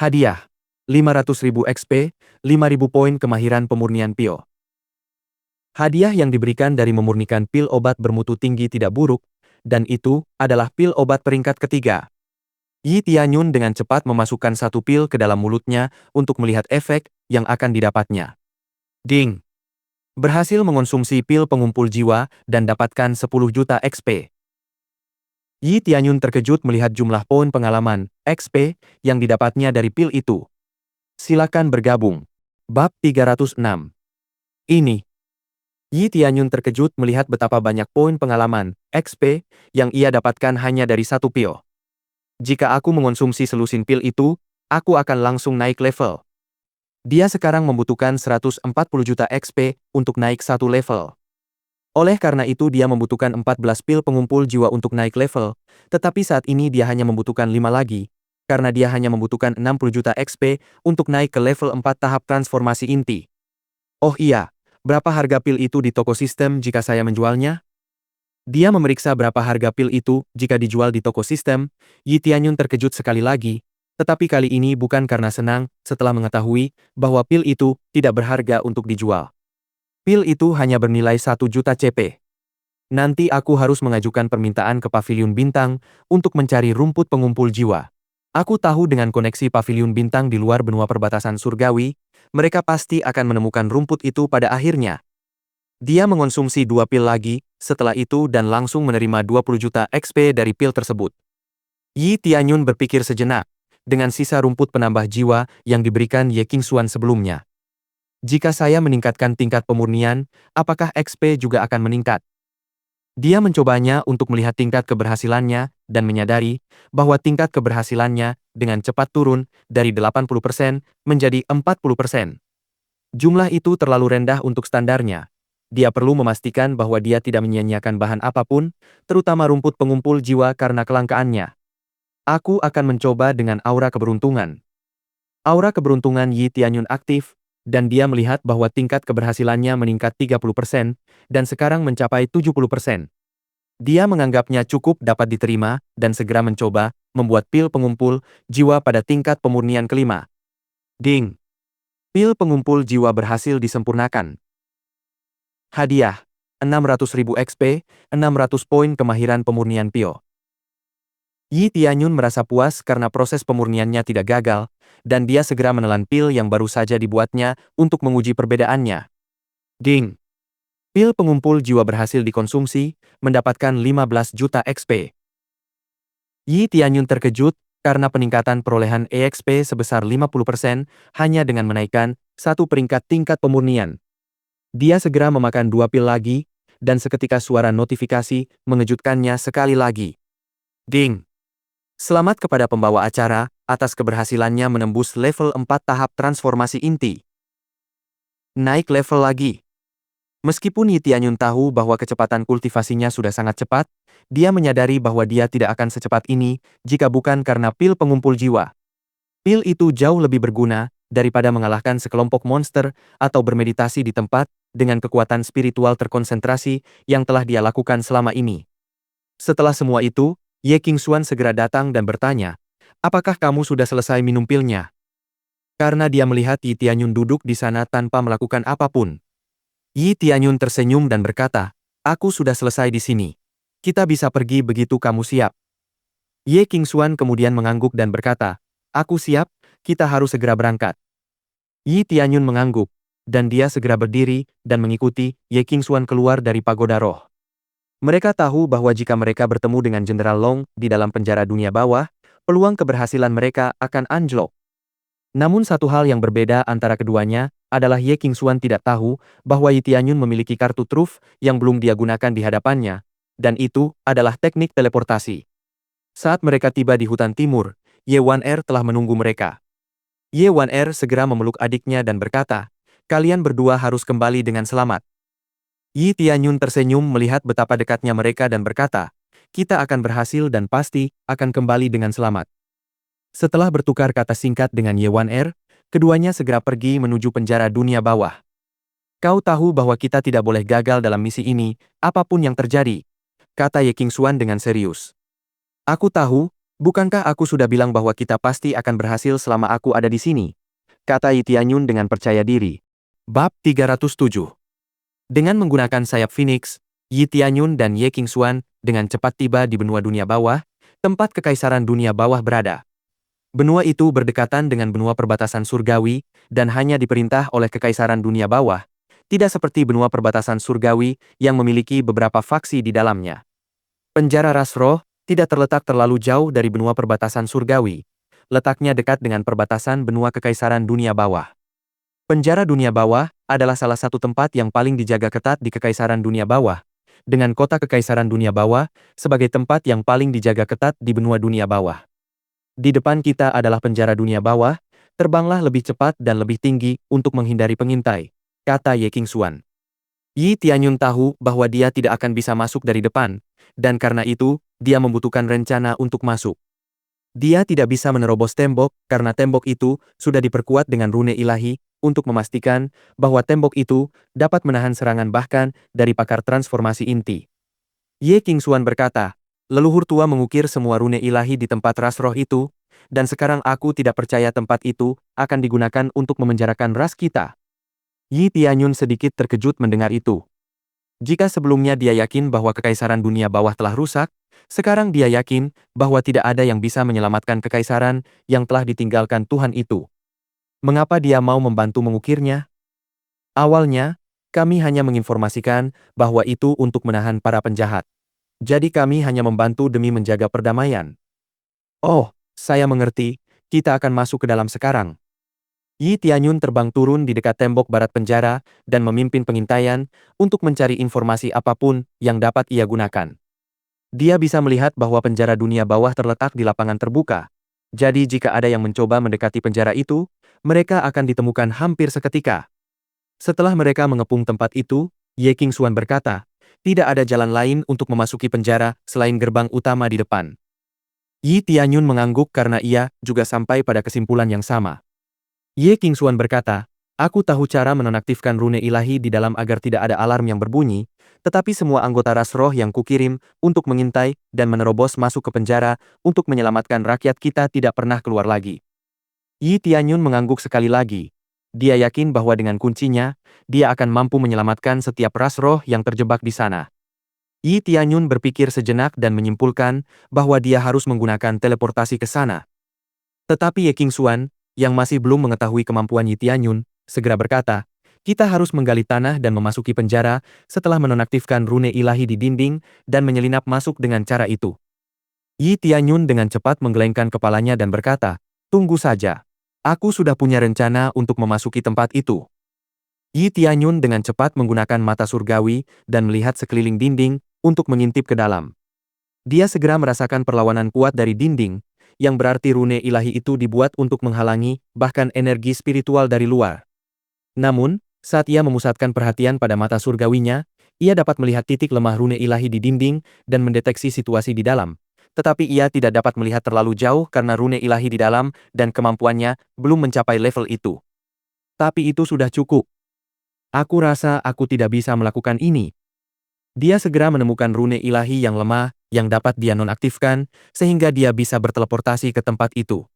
Hadiah. 500.000 XP, 5.000 poin kemahiran pemurnian pil. Hadiah yang diberikan dari memurnikan pil obat bermutu tinggi tidak buruk, dan itu adalah pil obat peringkat ketiga. Yi Tianyun dengan cepat memasukkan satu pil ke dalam mulutnya untuk melihat efek yang akan didapatnya. Ding! Berhasil mengonsumsi pil pengumpul jiwa dan dapatkan 10 juta XP. Yi Tianyun terkejut melihat jumlah poin pengalaman, XP, yang didapatnya dari pil itu. Silakan bergabung. Bab 306. Ini. Yi Tianyun terkejut melihat betapa banyak poin pengalaman, XP, yang ia dapatkan hanya dari satu pil. Jika aku mengonsumsi selusin pil itu, aku akan langsung naik level. Dia sekarang membutuhkan 140 juta XP untuk naik satu level. Oleh karena itu dia membutuhkan 14 pil pengumpul jiwa untuk naik level, tetapi saat ini dia hanya membutuhkan 5 lagi, karena dia hanya membutuhkan 60 juta XP untuk naik ke level 4 tahap transformasi inti. Oh iya, berapa harga pil itu di toko sistem jika saya menjualnya? Dia memeriksa berapa harga pil itu jika dijual di toko sistem. Yi Tianyun terkejut sekali lagi, tetapi kali ini bukan karena senang setelah mengetahui bahwa pil itu tidak berharga untuk dijual. Pil itu hanya bernilai 1 juta CP. Nanti aku harus mengajukan permintaan ke Paviliun Bintang untuk mencari rumput pengumpul jiwa. Aku tahu dengan koneksi Paviliun Bintang di luar benua perbatasan surgawi, mereka pasti akan menemukan rumput itu pada akhirnya. Dia mengonsumsi 2 pil lagi setelah itu dan langsung menerima 20 juta XP dari pil tersebut. Yi Tianyun berpikir sejenak. dengan sisa rumput penambah jiwa yang diberikan Ye Qingxuan sebelumnya. Jika saya meningkatkan tingkat pemurnian, apakah XP juga akan meningkat? Dia mencobanya untuk melihat tingkat keberhasilannya dan menyadari bahwa tingkat keberhasilannya dengan cepat turun dari 80% menjadi 40%. Jumlah itu terlalu rendah untuk standarnya. Dia perlu memastikan bahwa dia tidak menyia-nyiakan bahan apapun, terutama rumput pengumpul jiwa karena kelangkaannya. Aku akan mencoba dengan aura keberuntungan. Aura keberuntungan Yi Tianyun aktif, dan dia melihat bahwa tingkat keberhasilannya meningkat 30% dan sekarang mencapai 70%. Dia menganggapnya cukup dapat diterima dan segera mencoba membuat pil pengumpul jiwa pada tingkat pemurnian kelima. Ding! Pil pengumpul jiwa berhasil disempurnakan. Hadiah, 600.000 XP, 600 poin kemahiran pemurnian Pio. Yi Tianyun merasa puas karena proses pemurniannya tidak gagal, dan dia segera menelan pil yang baru saja dibuatnya untuk menguji perbedaannya. Ding! Pil pengumpul jiwa berhasil dikonsumsi, mendapatkan 15 juta XP. Yi Tianyun terkejut karena peningkatan perolehan EXP sebesar 50% hanya dengan menaikkan satu peringkat tingkat pemurnian. Dia segera memakan 2 pil lagi, dan seketika suara notifikasi mengejutkannya sekali lagi. Ding! Selamat kepada pembawa acara, atas keberhasilannya menembus level 4 tahap transformasi inti. Naik level lagi. Meskipun Yi Tianyun tahu bahwa kecepatan kultivasinya sudah sangat cepat, dia menyadari bahwa dia tidak akan secepat ini jika bukan karena pil pengumpul jiwa. Pil itu jauh lebih berguna daripada mengalahkan sekelompok monster atau bermeditasi di tempat dengan kekuatan spiritual terkonsentrasi yang telah dia lakukan selama ini. Setelah semua itu, Ye Qingxuan segera datang dan bertanya, "Apakah kamu sudah selesai minum pilnya?" Karena dia melihat Yi Tianyun duduk di sana tanpa melakukan apapun. Yi Tianyun tersenyum dan berkata, "Aku sudah selesai di sini. Kita bisa pergi begitu kamu siap." Ye Qingxuan kemudian mengangguk dan berkata, "Aku siap, kita harus segera berangkat." Yi Tianyun mengangguk, dan dia segera berdiri dan mengikuti Ye Qingxuan keluar dari pagoda roh. Mereka tahu bahwa jika mereka bertemu dengan Jenderal Long di dalam penjara dunia bawah, peluang keberhasilan mereka akan anjlok. Namun satu hal yang berbeda antara keduanya adalah Ye Qingxuan tidak tahu bahwa Yi Tianyun memiliki kartu truf yang belum dia gunakan di hadapannya, dan itu adalah teknik teleportasi. Saat mereka tiba di hutan timur, Ye Wan-er telah menunggu mereka. Ye Wan-er segera memeluk adiknya dan berkata, "Kalian berdua harus kembali dengan selamat." Yi Tianyun tersenyum melihat betapa dekatnya mereka dan berkata, "Kita akan berhasil dan pasti akan kembali dengan selamat." Setelah bertukar kata singkat dengan Ye Wan-er, keduanya segera pergi menuju penjara dunia bawah. "Kau tahu bahwa kita tidak boleh gagal dalam misi ini, apapun yang terjadi," kata Ye Qingxuan dengan serius. "Aku tahu, bukankah aku sudah bilang bahwa kita pasti akan berhasil selama aku ada di sini?" kata Yi Tianyun dengan percaya diri. Bab 307. Dengan menggunakan sayap Phoenix, Yi Tianyun dan Ye Qingxuan dengan cepat tiba di benua dunia bawah, tempat kekaisaran dunia bawah berada. Benua itu berdekatan dengan benua perbatasan surgawi dan hanya diperintah oleh kekaisaran dunia bawah, tidak seperti benua perbatasan surgawi yang memiliki beberapa faksi di dalamnya. Penjara ras roh tidak terletak terlalu jauh dari benua perbatasan surgawi, letaknya dekat dengan perbatasan benua kekaisaran dunia bawah. Penjara dunia bawah adalah salah satu tempat yang paling dijaga ketat di kekaisaran dunia bawah, dengan kota kekaisaran dunia bawah sebagai tempat yang paling dijaga ketat di benua dunia bawah. Di depan kita adalah penjara dunia bawah, terbanglah lebih cepat dan lebih tinggi untuk menghindari pengintai, kata Ye Qingxuan. Yi Tianyun tahu bahwa dia tidak akan bisa masuk dari depan, dan karena itu, dia membutuhkan rencana untuk masuk. Dia tidak bisa menerobos tembok karena tembok itu sudah diperkuat dengan rune ilahi untuk memastikan bahwa tembok itu dapat menahan serangan bahkan dari pakar transformasi inti. Ye Qingxuan berkata, "Leluhur tua mengukir semua rune ilahi di tempat ras roh itu, dan sekarang aku tidak percaya tempat itu akan digunakan untuk memenjarakan ras kita." Yi Tianyun sedikit terkejut mendengar itu. Jika sebelumnya dia yakin bahwa kekaisaran dunia bawah telah rusak, sekarang dia yakin bahwa tidak ada yang bisa menyelamatkan kekaisaran yang telah ditinggalkan Tuhan itu. Mengapa dia mau membantu mengukirnya? Awalnya, kami hanya menginformasikan bahwa itu untuk menahan para penjahat. Jadi kami hanya membantu demi menjaga perdamaian. Oh, saya mengerti, kita akan masuk ke dalam sekarang. Yi Tianyun terbang turun di dekat tembok barat penjara dan memimpin pengintaian untuk mencari informasi apapun yang dapat ia gunakan. Dia bisa melihat bahwa penjara dunia bawah terletak di lapangan terbuka. Jadi jika ada yang mencoba mendekati penjara itu, mereka akan ditemukan hampir seketika. Setelah mereka mengepung tempat itu, Ye Qingxuan berkata, tidak ada jalan lain untuk memasuki penjara selain gerbang utama di depan. Yi Tianyun mengangguk karena ia juga sampai pada kesimpulan yang sama. Ye Qingxuan berkata, aku tahu cara menonaktifkan rune ilahi di dalam agar tidak ada alarm yang berbunyi, tetapi semua anggota ras roh yang kukirim untuk mengintai dan menerobos masuk ke penjara untuk menyelamatkan rakyat kita tidak pernah keluar lagi. Yi Tianyun mengangguk sekali lagi. Dia yakin bahwa dengan kuncinya, dia akan mampu menyelamatkan setiap ras roh yang terjebak di sana. Yi Tianyun berpikir sejenak dan menyimpulkan bahwa dia harus menggunakan teleportasi ke sana. Tetapi Ye Qingxuan, yang masih belum mengetahui kemampuan Yi Tianyun, segera berkata, kita harus menggali tanah dan memasuki penjara setelah menonaktifkan rune ilahi di dinding dan menyelinap masuk dengan cara itu. Yi Tianyun dengan cepat menggelengkan kepalanya dan berkata, tunggu saja. Aku sudah punya rencana untuk memasuki tempat itu. Yi Tianyun dengan cepat menggunakan mata surgawi dan melihat sekeliling dinding untuk mengintip ke dalam. Dia segera merasakan perlawanan kuat dari dinding, yang berarti rune ilahi itu dibuat untuk menghalangi bahkan energi spiritual dari luar. Namun, saat ia memusatkan perhatian pada mata surgawinya, ia dapat melihat titik lemah rune ilahi di dinding dan mendeteksi situasi di dalam. Tetapi ia tidak dapat melihat terlalu jauh karena rune ilahi di dalam dan kemampuannya belum mencapai level itu. Tapi itu sudah cukup. Aku rasa aku tidak bisa melakukan ini. Dia segera menemukan rune ilahi yang lemah yang dapat dia nonaktifkan, sehingga dia bisa berteleportasi ke tempat itu.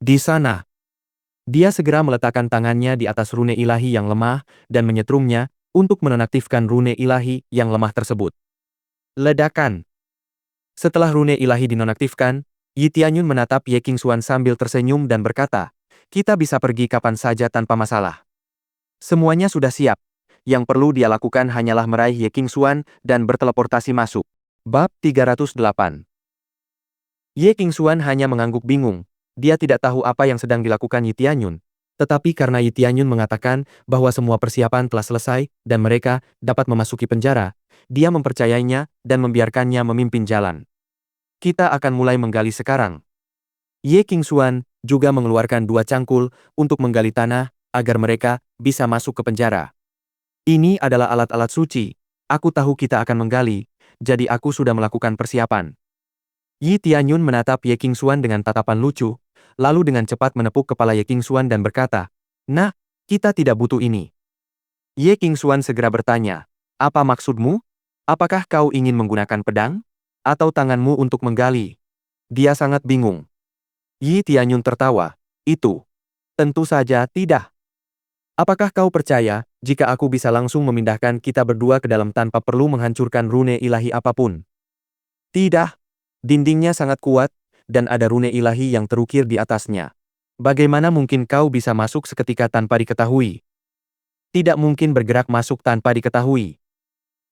Di sana, dia segera meletakkan tangannya di atas rune ilahi yang lemah dan menyetrumnya untuk menonaktifkan rune ilahi yang lemah tersebut. Ledakan. Setelah rune ilahi dinonaktifkan, Yi Tianyun menatap Ye Qingxuan sambil tersenyum dan berkata, kita bisa pergi kapan saja tanpa masalah. Semuanya sudah siap. Yang perlu dia lakukan hanyalah meraih Ye Qingxuan dan berteleportasi masuk. Bab 308. Ye Qingxuan hanya mengangguk bingung. Dia tidak tahu apa yang sedang dilakukan Yi Tianyun. Tetapi karena Yi Tianyun mengatakan bahwa semua persiapan telah selesai dan mereka dapat memasuki penjara, dia mempercayainya dan membiarkannya memimpin jalan. Kita akan mulai menggali sekarang. Ye Qingxuan juga mengeluarkan 2 cangkul untuk menggali tanah agar mereka bisa masuk ke penjara. Ini adalah alat-alat suci. Aku tahu kita akan menggali, jadi aku sudah melakukan persiapan. Yi Tianyun menatap Ye Qingxuan dengan tatapan lucu, lalu dengan cepat menepuk kepala Ye Qingxuan dan berkata, nah, kita tidak butuh ini. Ye Qingxuan segera bertanya, apa maksudmu? Apakah kau ingin menggunakan pedang? Atau tanganmu untuk menggali? Dia sangat bingung. Yi Tianyun tertawa, itu. Tentu saja tidak. Apakah kau percaya, jika aku bisa langsung memindahkan kita berdua ke dalam tanpa perlu menghancurkan rune ilahi apapun? Tidak. Dindingnya sangat kuat, dan ada rune ilahi yang terukir di atasnya. Bagaimana mungkin kau bisa masuk seketika tanpa diketahui? Tidak mungkin bergerak masuk tanpa diketahui.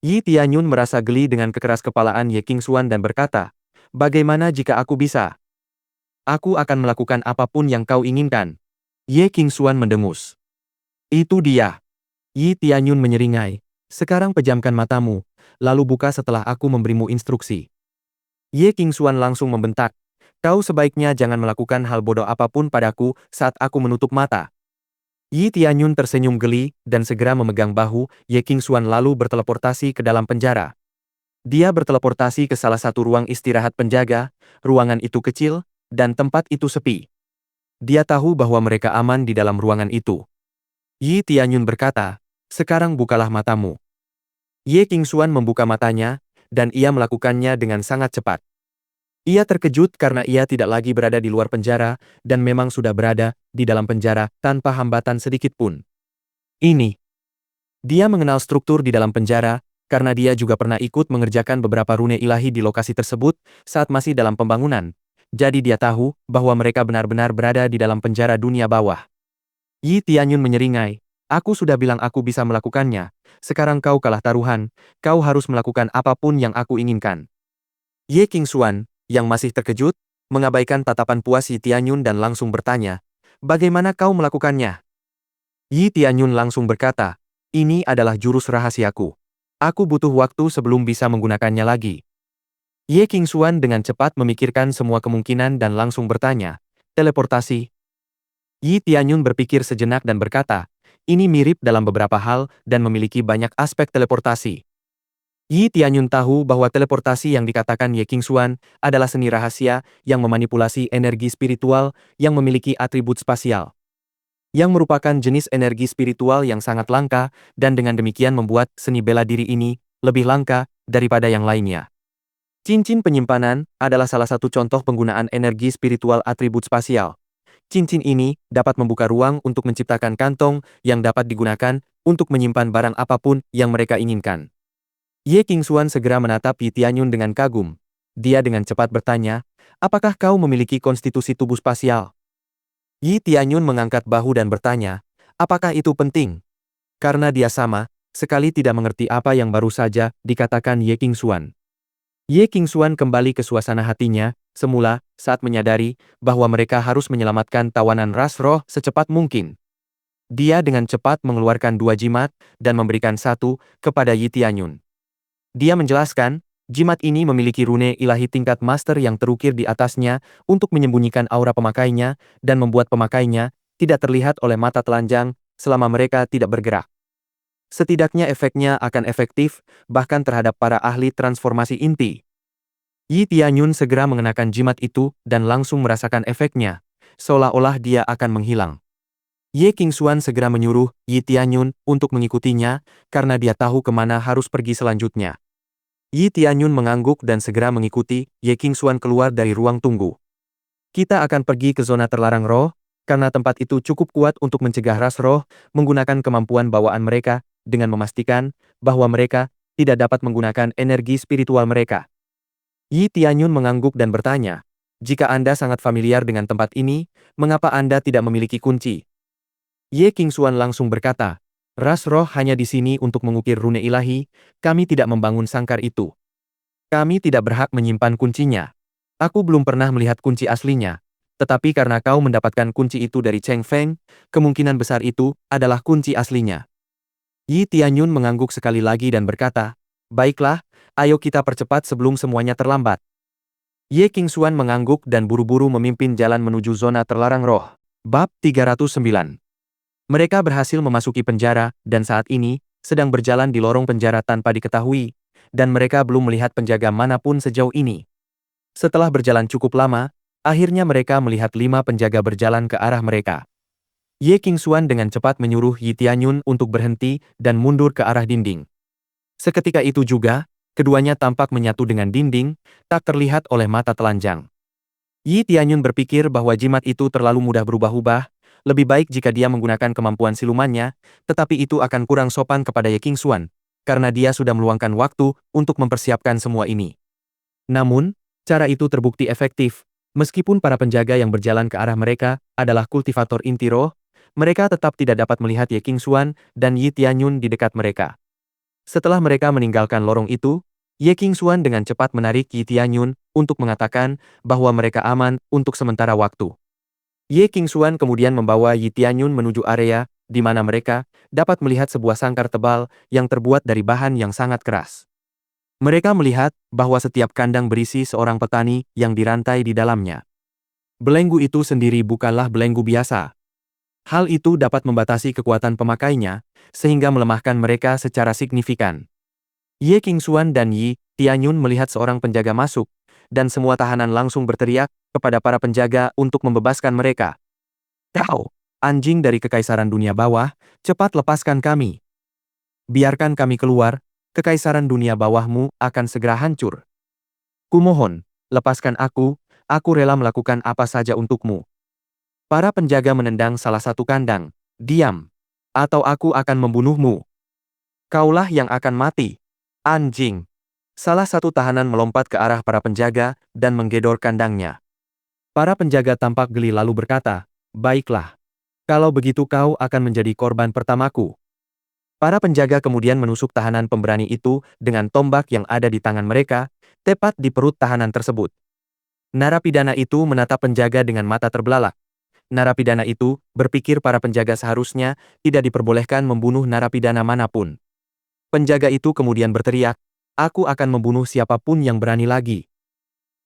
Yi Tianyun merasa geli dengan kekeras-kepalaan Ye Qingxuan dan berkata, bagaimana jika aku bisa? Aku akan melakukan apapun yang kau inginkan. Ye Qingxuan mendengus. Itu dia. Yi Tianyun menyeringai. Sekarang pejamkan matamu, lalu buka setelah aku memberimu instruksi. Ye Qingxuan langsung membentak. Kau sebaiknya jangan melakukan hal bodoh apapun padaku saat aku menutup mata. Yi Tianyun tersenyum geli dan segera memegang bahu Ye Qingxuan lalu berteleportasi ke dalam penjara. Dia berteleportasi ke salah satu ruang istirahat penjaga, ruangan itu kecil, dan tempat itu sepi. Dia tahu bahwa mereka aman di dalam ruangan itu. Yi Tianyun berkata, sekarang bukalah matamu. Ye Qingxuan membuka matanya, dan ia melakukannya dengan sangat cepat. Ia terkejut karena ia tidak lagi berada di luar penjara, dan memang sudah berada di dalam penjara tanpa hambatan sedikit pun. Ini. Dia mengenal struktur di dalam penjara, karena dia juga pernah ikut mengerjakan beberapa rune ilahi di lokasi tersebut saat masih dalam pembangunan. Jadi dia tahu bahwa mereka benar-benar berada di dalam penjara dunia bawah. Yi Tianyun menyeringai, aku sudah bilang aku bisa melakukannya, sekarang kau kalah taruhan, kau harus melakukan apapun yang aku inginkan. Ye Qingxuan, yang masih terkejut, mengabaikan tatapan puas Yi Tianyun dan langsung bertanya, "Bagaimana kau melakukannya?" Yi Tianyun langsung berkata, "Ini adalah jurus rahasiaku. Aku butuh waktu sebelum bisa menggunakannya lagi." Ye Qingxuan dengan cepat memikirkan semua kemungkinan dan langsung bertanya, "Teleportasi?" Yi Tianyun berpikir sejenak dan berkata, "Ini mirip dalam beberapa hal dan memiliki banyak aspek teleportasi." Yi Tianyun tahu bahwa teleportasi yang dikatakan Ye Qingxuan adalah seni rahasia yang memanipulasi energi spiritual yang memiliki atribut spasial, yang merupakan jenis energi spiritual yang sangat langka dan dengan demikian membuat seni bela diri ini lebih langka daripada yang lainnya. Cincin penyimpanan adalah salah satu contoh penggunaan energi spiritual atribut spasial. Cincin ini dapat membuka ruang untuk menciptakan kantong yang dapat digunakan untuk menyimpan barang apapun yang mereka inginkan. Ye Qingxuan segera menatap Yi Tianyun dengan kagum. Dia dengan cepat bertanya, "Apakah kau memiliki konstitusi tubuh spasial?" Yi Tianyun mengangkat bahu dan bertanya, "Apakah itu penting?" Karena dia sama sekali tidak mengerti apa yang baru saja dikatakan Ye Qingxuan. Ye Qingxuan kembali ke suasana hatinya, semula, saat menyadari bahwa mereka harus menyelamatkan tawanan ras roh secepat mungkin. Dia dengan cepat mengeluarkan 2 jimat dan memberikan satu kepada Yi Tianyun. Dia menjelaskan, jimat ini memiliki rune ilahi tingkat master yang terukir di atasnya untuk menyembunyikan aura pemakainya dan membuat pemakainya tidak terlihat oleh mata telanjang selama mereka tidak bergerak. Setidaknya efeknya akan efektif, bahkan terhadap para ahli transformasi inti. Yi Tianyun segera mengenakan jimat itu dan langsung merasakan efeknya, seolah-olah dia akan menghilang. Ye Qingxuan segera menyuruh Yi Tianyun untuk mengikutinya, karena dia tahu kemana harus pergi selanjutnya. Yi Tianyun mengangguk dan segera mengikuti Ye Qingxuan keluar dari ruang tunggu. "Kita akan pergi ke zona terlarang roh, karena tempat itu cukup kuat untuk mencegah ras roh menggunakan kemampuan bawaan mereka, dengan memastikan bahwa mereka tidak dapat menggunakan energi spiritual mereka." Yi Tianyun mengangguk dan bertanya, "Jika Anda sangat familiar dengan tempat ini, mengapa Anda tidak memiliki kunci?" Ye Qingxuan langsung berkata, "Ras roh hanya di sini untuk mengukir rune ilahi, kami tidak membangun sangkar itu. Kami tidak berhak menyimpan kuncinya. Aku belum pernah melihat kunci aslinya, tetapi karena kau mendapatkan kunci itu dari Cheng Feng, kemungkinan besar itu adalah kunci aslinya." Yi Tianyun mengangguk sekali lagi dan berkata, "Baiklah, ayo kita percepat sebelum semuanya terlambat." Ye Qingxuan mengangguk dan buru-buru memimpin jalan menuju zona terlarang roh. Bab 309. Mereka berhasil memasuki penjara, dan saat ini, sedang berjalan di lorong penjara tanpa diketahui, dan mereka belum melihat penjaga manapun sejauh ini. Setelah berjalan cukup lama, akhirnya mereka melihat 5 penjaga berjalan ke arah mereka. Ye Qingxuan dengan cepat menyuruh Yi Tianyun untuk berhenti dan mundur ke arah dinding. Seketika itu juga, keduanya tampak menyatu dengan dinding, tak terlihat oleh mata telanjang. Yi Tianyun berpikir bahwa jimat itu terlalu mudah berubah-ubah, lebih baik jika dia menggunakan kemampuan silumannya, tetapi itu akan kurang sopan kepada Ye Qingxuan, karena dia sudah meluangkan waktu untuk mempersiapkan semua ini. Namun, cara itu terbukti efektif. Meskipun para penjaga yang berjalan ke arah mereka adalah kultivator inti roh, mereka tetap tidak dapat melihat Ye Qingxuan dan Yi Tianyun di dekat mereka. Setelah mereka meninggalkan lorong itu, Ye Qingxuan dengan cepat menarik Yi Tianyun untuk mengatakan bahwa mereka aman untuk sementara waktu. Ye Qingxuan kemudian membawa Yi Tianyun menuju area di mana mereka dapat melihat sebuah sangkar tebal yang terbuat dari bahan yang sangat keras. Mereka melihat bahwa setiap kandang berisi seorang petani yang dirantai di dalamnya. Belenggu itu sendiri bukanlah belenggu biasa. Hal itu dapat membatasi kekuatan pemakainya, sehingga melemahkan mereka secara signifikan. Ye Qingxuan dan Yi Tianyun melihat seorang penjaga masuk, dan semua tahanan langsung berteriak kepada para penjaga untuk membebaskan mereka. "Kau, anjing dari Kekaisaran Dunia Bawah, cepat lepaskan kami. Biarkan kami keluar, Kekaisaran Dunia Bawahmu akan segera hancur. Kumohon, lepaskan aku rela melakukan apa saja untukmu." Para penjaga menendang salah satu kandang. "Diam, atau aku akan membunuhmu. Kaulah yang akan mati. Anjing." Salah satu tahanan melompat ke arah para penjaga dan menggedor kandangnya. Para penjaga tampak geli lalu berkata, "Baiklah. Kalau begitu kau akan menjadi korban pertamaku." Para penjaga kemudian menusuk tahanan pemberani itu dengan tombak yang ada di tangan mereka, tepat di perut tahanan tersebut. Narapidana itu menatap penjaga dengan mata terbelalak. Narapidana itu berpikir para penjaga seharusnya tidak diperbolehkan membunuh narapidana manapun. Penjaga itu kemudian berteriak, "Aku akan membunuh siapapun yang berani lagi."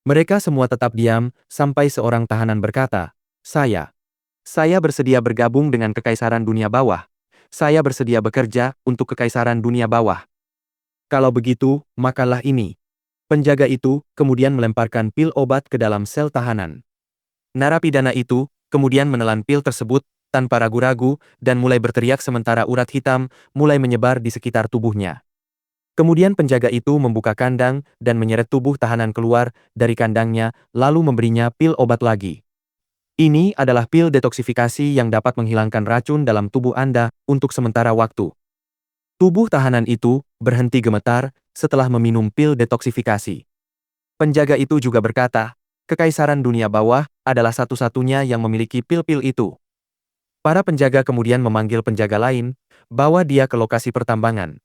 Mereka semua tetap diam, sampai seorang tahanan berkata, Saya bersedia bergabung dengan Kekaisaran Dunia Bawah. Saya bersedia bekerja untuk Kekaisaran Dunia Bawah. Kalau begitu, makanlah ini." Penjaga itu kemudian melemparkan pil obat ke dalam sel tahanan. Narapidana itu kemudian menelan pil tersebut tanpa ragu-ragu dan mulai berteriak sementara urat hitam mulai menyebar di sekitar tubuhnya. Kemudian penjaga itu membuka kandang dan menyeret tubuh tahanan keluar dari kandangnya lalu memberinya pil obat lagi. Ini adalah pil detoksifikasi yang dapat menghilangkan racun dalam tubuh Anda untuk sementara waktu. Tubuh tahanan itu berhenti gemetar setelah meminum pil detoksifikasi. Penjaga itu juga berkata, Kekaisaran Dunia Bawah adalah satu-satunya yang memiliki pil-pil itu. Para penjaga kemudian memanggil penjaga lain, bawa dia ke lokasi pertambangan.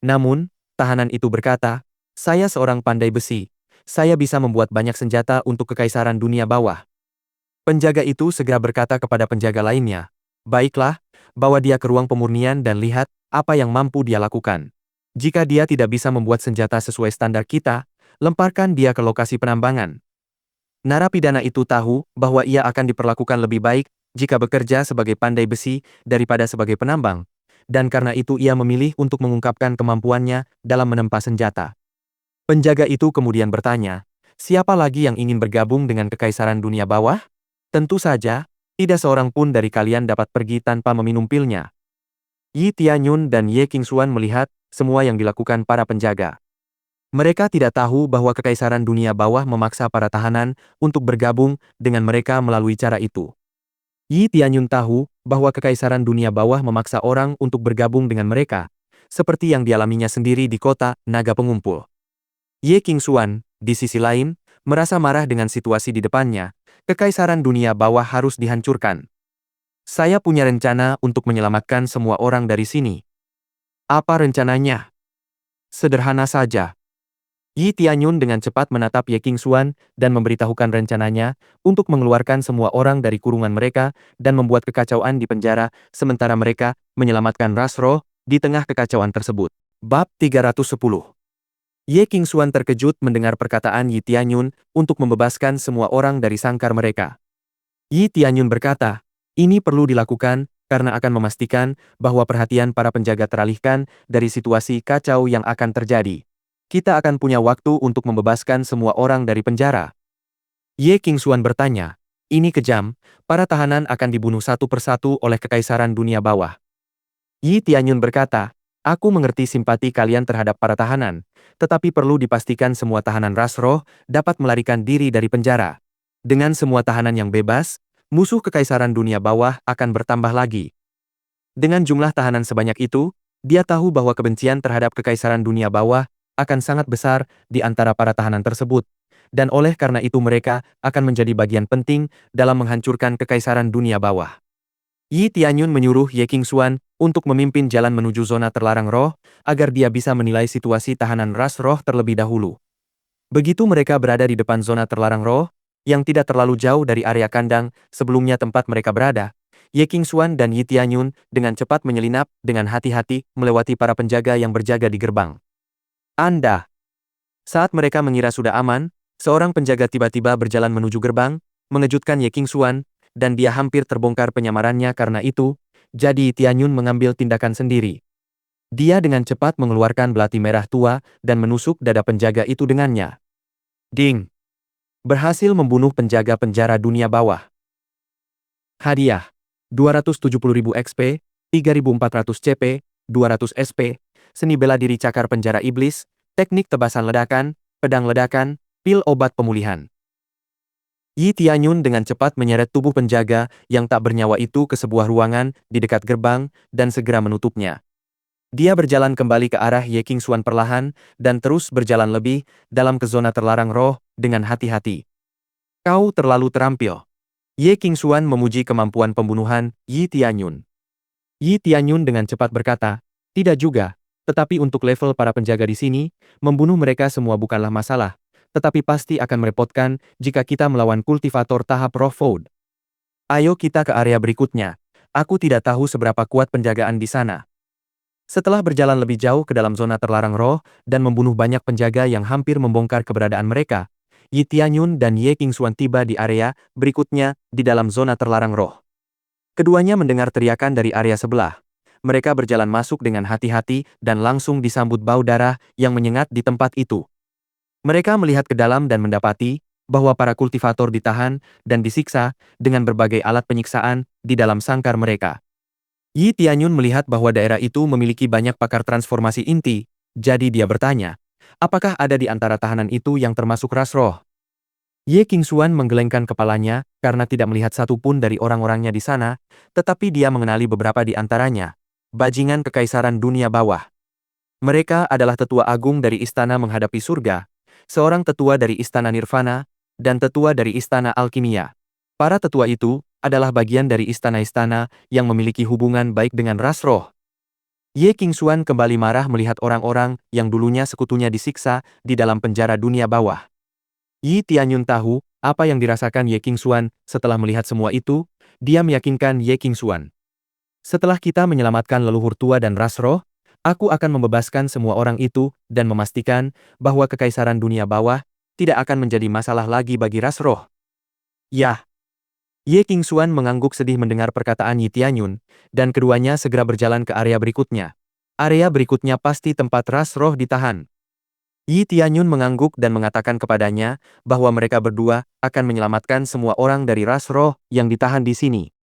Namun, tahanan itu berkata, "Saya seorang pandai besi. Saya bisa membuat banyak senjata untuk Kekaisaran Dunia Bawah." Penjaga itu segera berkata kepada penjaga lainnya, "Baiklah, bawa dia ke ruang pemurnian dan lihat apa yang mampu dia lakukan. Jika dia tidak bisa membuat senjata sesuai standar kita, lemparkan dia ke lokasi penambangan." Narapidana itu tahu bahwa ia akan diperlakukan lebih baik jika bekerja sebagai pandai besi daripada sebagai penambang, dan karena itu ia memilih untuk mengungkapkan kemampuannya dalam menempa senjata. Penjaga itu kemudian bertanya, "Siapa lagi yang ingin bergabung dengan Kekaisaran Dunia Bawah?" "Tentu saja, tidak seorang pun dari kalian dapat pergi tanpa meminum pilnya." Yi Tianyun dan Ye Qingxuan melihat semua yang dilakukan para penjaga. Mereka tidak tahu bahwa Kekaisaran Dunia Bawah memaksa para tahanan untuk bergabung dengan mereka melalui cara itu. Yi Tianyun tahu bahwa Kekaisaran Dunia Bawah memaksa orang untuk bergabung dengan mereka, seperti yang dialaminya sendiri di kota Naga Pengumpul. Ye Qingxuan, di sisi lain, merasa marah dengan situasi di depannya. Kekaisaran Dunia Bawah harus dihancurkan. "Saya punya rencana untuk menyelamatkan semua orang dari sini." "Apa rencananya?" "Sederhana saja." Yi Tianyun dengan cepat menatap Ye Qingxuan dan memberitahukan rencananya untuk mengeluarkan semua orang dari kurungan mereka dan membuat kekacauan di penjara sementara mereka menyelamatkan ras roh di tengah kekacauan tersebut. Bab 310. Ye Qingxuan terkejut mendengar perkataan Yi Tianyun untuk membebaskan semua orang dari sangkar mereka. Yi Tianyun berkata, "Ini perlu dilakukan karena akan memastikan bahwa perhatian para penjaga teralihkan dari situasi kacau yang akan terjadi. Kita akan punya waktu untuk membebaskan semua orang dari penjara." Ye Qingxuan bertanya, "Ini kejam, para tahanan akan dibunuh satu persatu oleh Kekaisaran Dunia Bawah." Yi Tianyun berkata, "Aku mengerti simpati kalian terhadap para tahanan, tetapi perlu dipastikan semua tahanan ras roh dapat melarikan diri dari penjara. Dengan semua tahanan yang bebas, musuh Kekaisaran Dunia Bawah akan bertambah lagi." Dengan jumlah tahanan sebanyak itu, dia tahu bahwa kebencian terhadap Kekaisaran Dunia Bawah akan sangat besar di antara para tahanan tersebut, dan oleh karena itu mereka akan menjadi bagian penting dalam menghancurkan Kekaisaran Dunia Bawah. Yi Tianyun menyuruh Ye Qingxuan untuk memimpin jalan menuju zona terlarang roh, agar dia bisa menilai situasi tahanan ras roh terlebih dahulu. Begitu mereka berada di depan zona terlarang roh, yang tidak terlalu jauh dari area kandang sebelumnya tempat mereka berada, Ye Qingxuan dan Yi Tianyun dengan cepat menyelinap dengan hati-hati melewati para penjaga yang berjaga di gerbang. "Anda." Saat mereka mengira sudah aman, seorang penjaga tiba-tiba berjalan menuju gerbang, mengejutkan Ye Qingxuan, dan dia hampir terbongkar penyamarannya karena itu, jadi Yi Tianyun mengambil tindakan sendiri. Dia dengan cepat mengeluarkan belati merah tua dan menusuk dada penjaga itu dengannya. Ding! Berhasil membunuh penjaga penjara dunia bawah. Hadiah: 270.000 XP, 3.400 CP, 200 SP, seni bela diri cakar penjara iblis, teknik tebasan ledakan, pedang ledakan, pil obat pemulihan. Yi Tianyun dengan cepat menyeret tubuh penjaga yang tak bernyawa itu ke sebuah ruangan di dekat gerbang dan segera menutupnya. Dia berjalan kembali ke arah Ye Qingxuan perlahan dan terus berjalan lebih dalam ke zona terlarang roh dengan hati-hati. "Kau terlalu terampil." Ye Qingxuan memuji kemampuan pembunuhan Yi Tianyun. Yi Tianyun dengan cepat berkata, "Tidak juga, tetapi untuk level para penjaga di sini, membunuh mereka semua bukanlah masalah. tetapi pasti akan merepotkan jika kita melawan kultivator tahap Roh Food. Ayo kita ke area berikutnya. Aku tidak tahu seberapa kuat penjagaan di sana. Setelah berjalan lebih jauh ke dalam zona terlarang roh dan membunuh banyak penjaga yang hampir membongkar keberadaan mereka, Yi Tianyun dan Ye Qingxuan tiba di area berikutnya di dalam zona terlarang roh. Keduanya mendengar teriakan dari area sebelah. Mereka berjalan masuk dengan hati-hati dan langsung disambut bau darah yang menyengat di tempat itu. Mereka melihat ke dalam dan mendapati bahwa para kultivator ditahan dan disiksa dengan berbagai alat penyiksaan di dalam sangkar mereka. Yi Tianyun melihat bahwa daerah itu memiliki banyak pakar transformasi inti, jadi dia bertanya, apakah ada di antara tahanan itu yang termasuk ras roh? Ye Qingxuan menggelengkan kepalanya karena tidak melihat satupun dari orang-orangnya di sana, tetapi dia mengenali beberapa di antaranya. Bajingan Kekaisaran Dunia Bawah. Mereka adalah tetua agung dari Istana Menghadapi Surga, seorang tetua dari Istana Nirvana, dan tetua dari Istana Alkimia. Para tetua itu adalah bagian dari istana-istana yang memiliki hubungan baik dengan ras roh. Ye Qingxuan kembali marah melihat orang-orang yang dulunya sekutunya disiksa di dalam penjara dunia bawah. Yi Tianyun tahu apa yang dirasakan Ye Qingxuan setelah melihat semua itu. Dia meyakinkan Ye Qingxuan. Setelah kita menyelamatkan leluhur tua dan ras roh, aku akan membebaskan semua orang itu dan memastikan bahwa kekaisaran dunia bawah tidak akan menjadi masalah lagi bagi ras roh. Yah! Ye Qingxuan mengangguk sedih mendengar perkataan Yi Tianyun, dan keduanya segera berjalan ke area berikutnya. Area berikutnya pasti tempat ras roh ditahan. Yi Tianyun mengangguk dan mengatakan kepadanya bahwa mereka berdua akan menyelamatkan semua orang dari ras roh yang ditahan di sini.